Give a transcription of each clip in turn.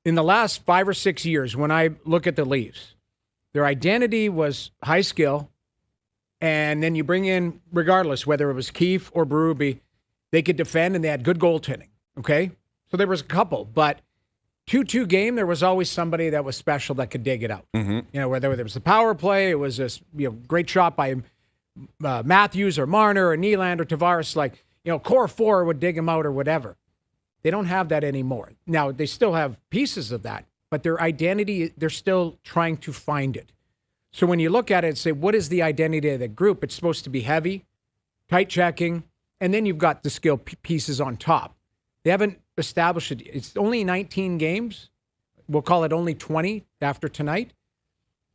in the last 5 or 6 years, when I look at the Leafs, their identity was high skill. And then you bring in, regardless, whether it was Keefe or Berube, they could defend and they had good goaltending. Okay? So there was a couple. But 2-2 game, there was always somebody that was special that could dig it out. Mm-hmm. You know, whether it was the power play, it was a great shot by Matthews or Marner or Nylander or Tavares. Like, core four would dig him out or whatever. They don't have that anymore. Now, they still have pieces of that, but their identity, they're still trying to find it. So when you look at it and say, what is the identity of the group? It's supposed to be heavy, tight checking, and then you've got the skill pieces on top. They haven't established it. It's only 19 games. We'll call it only 20 after tonight.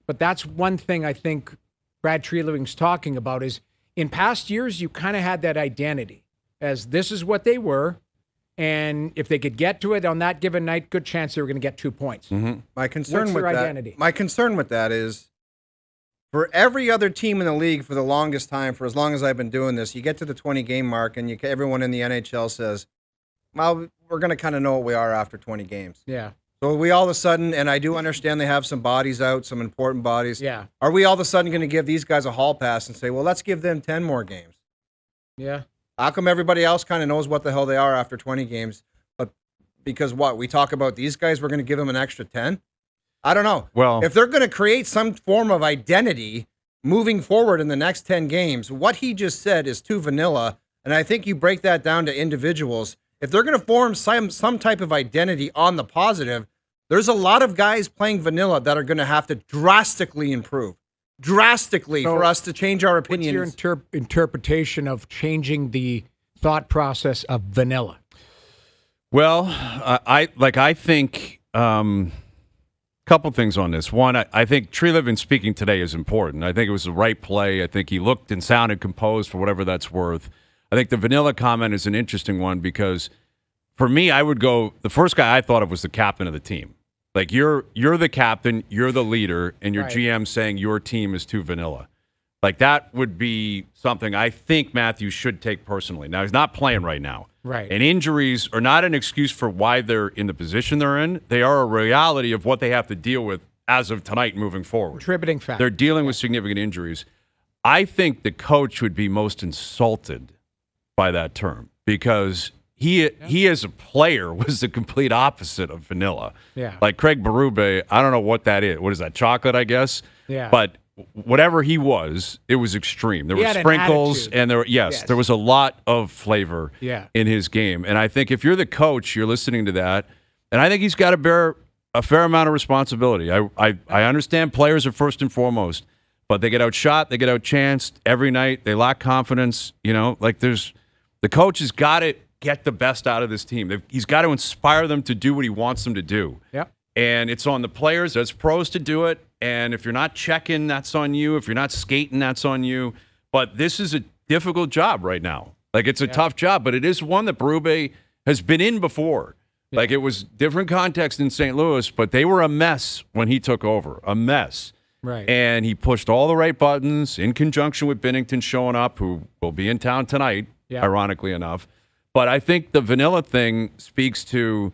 But that's one thing I think Brad Treliving's talking about is in past years, you kind of had that identity as this is what they were. And if they could get to it on that given night, good chance they were going to get 2 points. Mm-hmm. My concern with identity? My concern with that is for every other team in the league for the longest time, for as long as I've been doing this, you get to the 20-game mark and everyone in the NHL says, well, we're going to kind of know what we are after 20 games. Yeah. So we all of a sudden, and I do understand they have some bodies out, some important bodies. Yeah. Are we all of a sudden going to give these guys a hall pass and say, well, let's give them 10 more games? Yeah. How come everybody else kind of knows what the hell they are after 20 games? But because what? We talk about these guys, we're going to give them an extra 10? I don't know. Well, if they're going to create some form of identity moving forward in the next 10 games, what he just said is too vanilla. And I think you break that down to individuals. If they're going to form some type of identity on the positive, there's a lot of guys playing vanilla that are going to have to drastically improve. Drastically for us to change our opinions. What's your interpretation of changing the thought process of vanilla? Well, I think couple things on this. One, I think Treliving speaking today is important. I think it was the right play. I think he looked and sounded composed for whatever that's worth. I think the vanilla comment is an interesting one because for me, I would go, the first guy I thought of was the captain of the team. Like you're the captain, you're the leader, and your GM saying your team is too vanilla. Like that would be something I think Matthews should take personally. Now, he's not playing right now. Right. And injuries are not an excuse for why they're in the position they're in. They are a reality of what they have to deal with as of tonight moving forward. Contributing factor. They're dealing with significant injuries. I think the coach would be most insulted by that term because he as a player was the complete opposite of vanilla. Yeah. Like Craig Berube, I don't know what that is. What is that, chocolate, I guess? Yeah. But whatever he was, it was extreme. There were sprinkles, and there was a lot of flavor in his game. And I think if you're the coach, you're listening to that, and I think he's got to bear a fair amount of responsibility. I understand players are first and foremost, but they get outshot, they get outchanced every night. They lack confidence. The coach has got to get the best out of this team. He's got to inspire them to do what he wants them to do. Yep. And it's on the players as pros to do it. And if you're not checking, that's on you. If you're not skating, that's on you. But this is a difficult job right now. Like, it's a tough job, but it is one that Berube has been in before. Yeah. Like, it was different context in St. Louis, but they were a mess when he took over. A mess. Right. And he pushed all the right buttons in conjunction with Binnington showing up, who will be in town tonight, ironically enough. But I think the vanilla thing speaks to,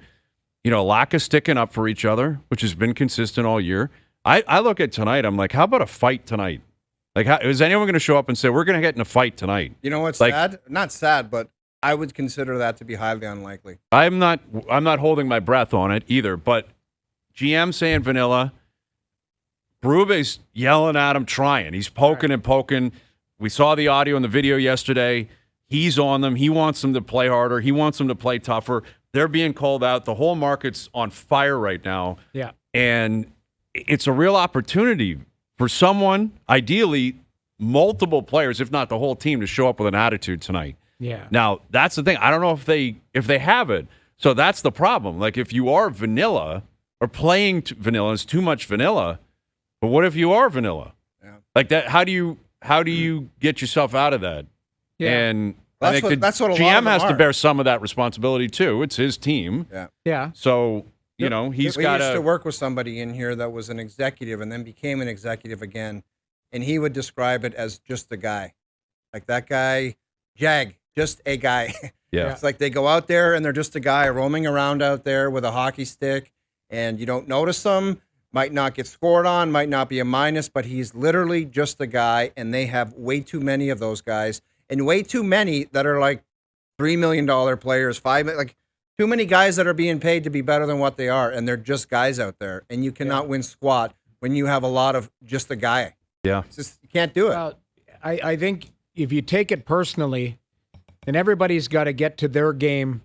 lack of sticking up for each other, which has been consistent all year. I look at tonight, I'm like, how about a fight tonight? Like, is anyone going to show up and say, we're going to get in a fight tonight? You know what's sad? Not sad, but I would consider that to be highly unlikely. I'm not holding my breath on it either, but GM saying vanilla, Berube's yelling at him, trying. He's poking and poking. We saw the audio and the video yesterday. He's on them. He wants them to play harder. He wants them to play tougher. They're being called out. The whole market's on fire right now. Yeah. And it's a real opportunity for someone, ideally multiple players, if not the whole team, to show up with an attitude tonight. Yeah. Now, that's the thing. I don't know if they have it. So that's the problem. Like, if you are vanilla or playing vanilla, is too much vanilla. But what if you are vanilla? Yeah. Like that, how do you get yourself out of that? Yeah. And I think that's what a lot GM of them has to are. bear some of that responsibility too. It's his team. Yeah. Yeah. So, he's got We used to work with somebody in here that was an executive and then became an executive again, and he would describe it as just the guy. Like that guy, Jag, just a guy. Yeah. It's like they go out there and they're just a guy roaming around out there with a hockey stick, and you don't notice him. Might not get scored on, might not be a minus, but he's literally just a guy, and they have way too many of those guys, and way too many that are like $3 million players, like too many guys that are being paid to be better than what they are, and they're just guys out there, and you cannot win squat when you have a lot of just a guy. Yeah. It's just, you can't do it. Well, I think if you take it personally, then everybody's got to get to their game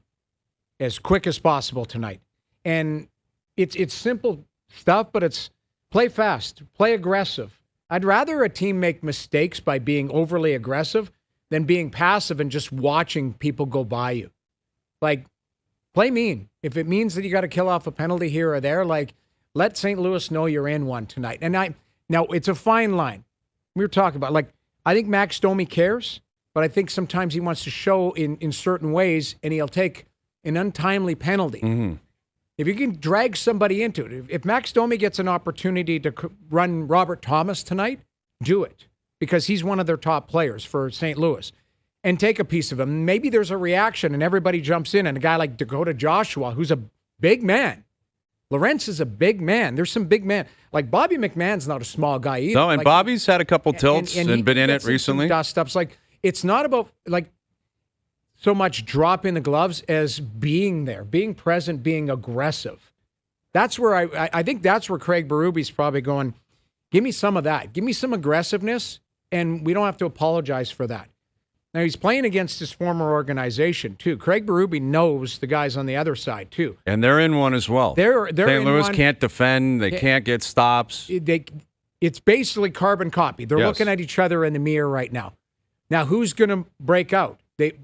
as quick as possible tonight. And it's simple stuff, but it's play fast, play aggressive. I'd rather a team make mistakes by being overly aggressive than being passive and just watching people go by you. Like, play mean. If it means that you got to kill off a penalty here or there, like, let St. Louis know you're in one tonight. And now it's a fine line. We were talking about, like, I think Max Domi cares, but I think sometimes he wants to show in certain ways, and he'll take an untimely penalty. Mm-hmm. If you can drag somebody into it, if Max Domi gets an opportunity to run Robert Thomas tonight, do it, because he's one of their top players for St. Louis, and take a piece of him. Maybe there's a reaction and everybody jumps in, and a guy like Dakota Joshua, who's a big man. Lawrence is a big man. There's some big men. Like Bobby McMahon's not a small guy either. No, and like, Bobby's had a couple tilts and been in it some recently. Dust-ups. Like, it's not about like so much drop in the gloves as being there, being present, being aggressive. That's where I think that's where Craig Berube's probably going, give me some of that. Give me some aggressiveness, and we don't have to apologize for that. Now, he's playing against his former organization, too. Craig Berube knows the guys on the other side, too. And they're in one as well. They're St. in Louis one. can't defend. They can't get stops. It's basically carbon copy. They're Yes. looking at each other in the mirror right now. Now, who's going to break out?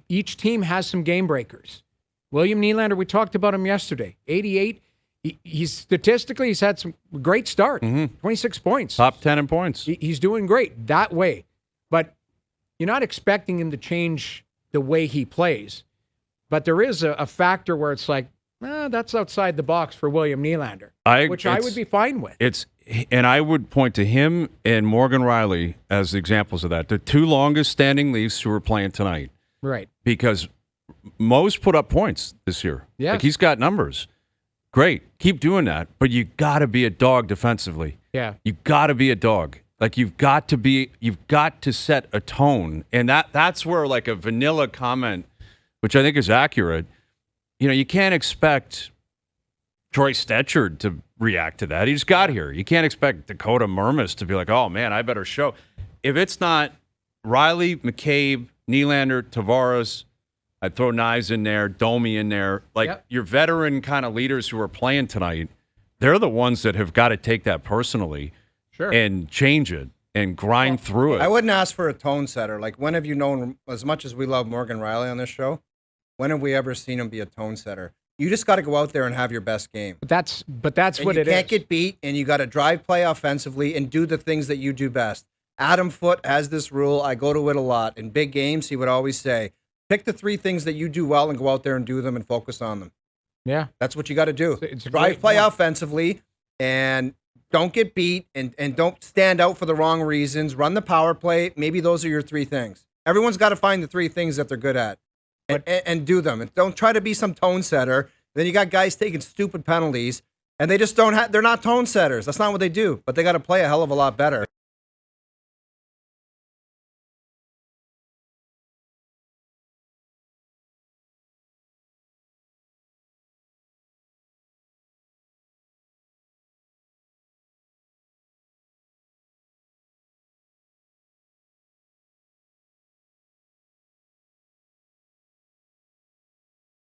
Each team has some game breakers. William Nylander, we talked about him yesterday. 88. He's had some great start. 26 points. Top 10 in points. He's doing great that way. But you're not expecting him to change the way he plays. But there is a factor where it's like, that's outside the box for William Nylander, which I would be fine with. And I would point to him and Morgan Riley as examples of that. The two longest standing Leafs who are playing tonight. Right. Because Mo's put up points this year. Yes. Like, he's got numbers. Great. Keep doing that. But you got to be a dog defensively. Yeah. You got to be a dog. Like, you've got to set a tone. And that's where, like, a vanilla comment, which I think is accurate, you can't expect Troy Stetchard to react to that. He just got here. You can't expect Dakota Mermis to be like, oh, man, I better show. If it's not Riley, McCabe, Nylander, Tavares, I'd throw Knives in there, Domi in there. Like, your veteran kind of leaders who are playing tonight, they're the ones that have got to take that personally and change it and grind through it. I wouldn't ask for a tone setter. Like, when have you known, as much as we love Morgan Riley on this show, when have we ever seen him be a tone setter? You just got to go out there and have your best game. But that's what it is. You can't get beat, and you got to drive play offensively and do the things that you do best. Adam Foote has this rule. I go to it a lot. In big games, he would always say, pick the three things that you do well and go out there and do them and focus on them. Yeah. That's what you got to do. It's a drive great play point. offensively and don't get beat and don't stand out for the wrong reasons. Run the power play. Maybe those are your three things. Everyone's got to find the three things that they're good at and do them. And don't try to be some tone setter. Then you got guys taking stupid penalties, and they just don't have. They're not tone setters. That's not what they do. But they got to play a hell of a lot better.